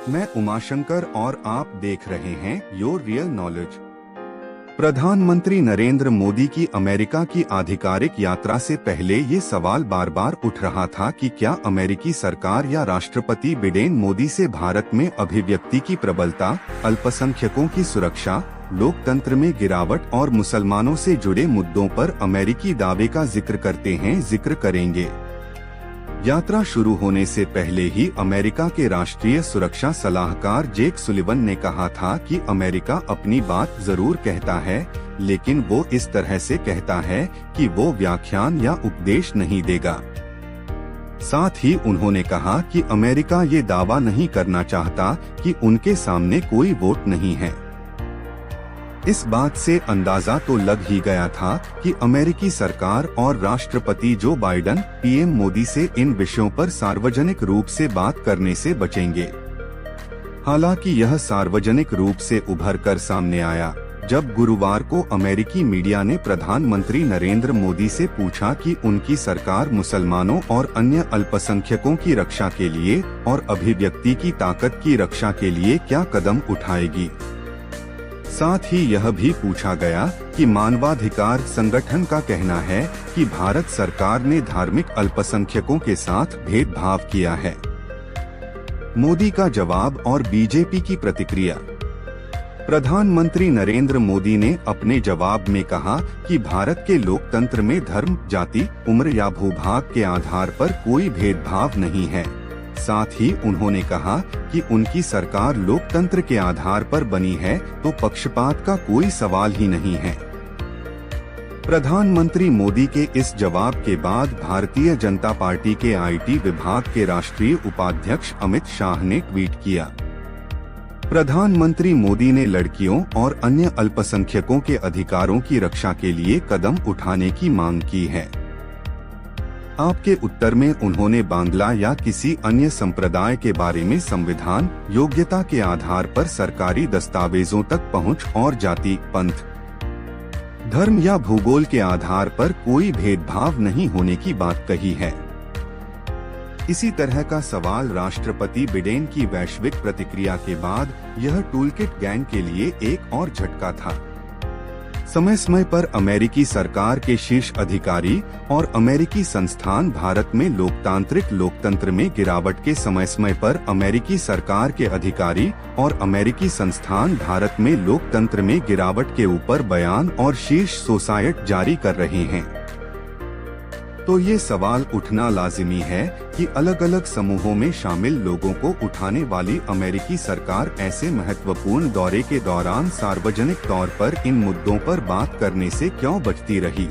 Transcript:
मैं उमाशंकर और आप देख रहे हैं योर रियल नॉलेज। प्रधानमंत्री नरेंद्र मोदी की अमेरिका की आधिकारिक यात्रा से पहले ये सवाल बार बार उठ रहा था कि क्या अमेरिकी सरकार या राष्ट्रपति बिडेन मोदी से भारत में अभिव्यक्ति की प्रबलता, अल्पसंख्यकों की सुरक्षा, लोकतंत्र में गिरावट और मुसलमानों से जुड़े मुद्दों पर अमेरिकी दावे का जिक्र करेंगे। यात्रा शुरू होने से पहले ही अमेरिका के राष्ट्रीय सुरक्षा सलाहकार जेक सुलिवन ने कहा था कि अमेरिका अपनी बात जरूर कहता है, लेकिन वो इस तरह से कहता है कि वो व्याख्यान या उपदेश नहीं देगा। साथ ही उन्होंने कहा कि अमेरिका ये दावा नहीं करना चाहता कि उनके सामने कोई वोट नहीं है। इस बात से अंदाजा तो लग ही गया था कि अमेरिकी सरकार और राष्ट्रपति जो बाइडेन पीएम मोदी से इन विषयों पर सार्वजनिक रूप से बात करने से बचेंगे। हालांकि यह सार्वजनिक रूप से उभर कर सामने आया जब गुरुवार को अमेरिकी मीडिया ने प्रधानमंत्री नरेंद्र मोदी से पूछा कि उनकी सरकार मुसलमानों और अन्य अल्पसंख्यकों की रक्षा के लिए और अभिव्यक्ति की ताकत की रक्षा के लिए क्या कदम उठाएगी। साथ ही यह भी पूछा गया कि मानवाधिकार संगठन का कहना है कि भारत सरकार ने धार्मिक अल्पसंख्यकों के साथ भेदभाव किया है। मोदी का जवाब और बीजेपी की प्रतिक्रिया। प्रधानमंत्री नरेंद्र मोदी ने अपने जवाब में कहा कि भारत के लोकतंत्र में धर्म, जाति, उम्र या भूभाग के आधार पर कोई भेदभाव नहीं है। साथ ही उन्होंने कहा कि उनकी सरकार लोकतंत्र के आधार पर बनी है तो पक्षपात का कोई सवाल ही नहीं है। प्रधानमंत्री मोदी के इस जवाब के बाद भारतीय जनता पार्टी के आईटी विभाग के राष्ट्रीय उपाध्यक्ष अमित शाह ने ट्वीट किया। प्रधानमंत्री मोदी ने लड़कियों और अन्य अल्पसंख्यकों के अधिकारों की रक्षा के लिए कदम उठाने की मांग की है। आपके उत्तर में उन्होंने बांग्ला या किसी अन्य संप्रदाय के बारे में संविधान योग्यता के आधार पर सरकारी दस्तावेजों तक पहुंच और जाति, पंथ, धर्म या भूगोल के आधार पर कोई भेदभाव नहीं होने की बात कही है। इसी तरह का सवाल राष्ट्रपति बिडेन की वैश्विक प्रतिक्रिया के बाद यह टूलकिट गैंग के लिए एक और झटका था। समय समय पर अमेरिकी सरकार के शीर्ष अधिकारी और अमेरिकी संस्थान भारत में लोकतंत्र में गिरावट के समय पर अमेरिकी सरकार के अधिकारी और अमेरिकी संस्थान भारत में लोकतंत्र में गिरावट के ऊपर बयान और शीर्ष सोसाइट जारी कर रहे हैं। तो ये सवाल उठना लाजिमी है कि अलग अलग समूहों में शामिल लोगों को उठाने वाली अमेरिकी सरकार ऐसे महत्वपूर्ण दौरे के दौरान सार्वजनिक तौर पर इन मुद्दों पर बात करने से क्यों बचती रही।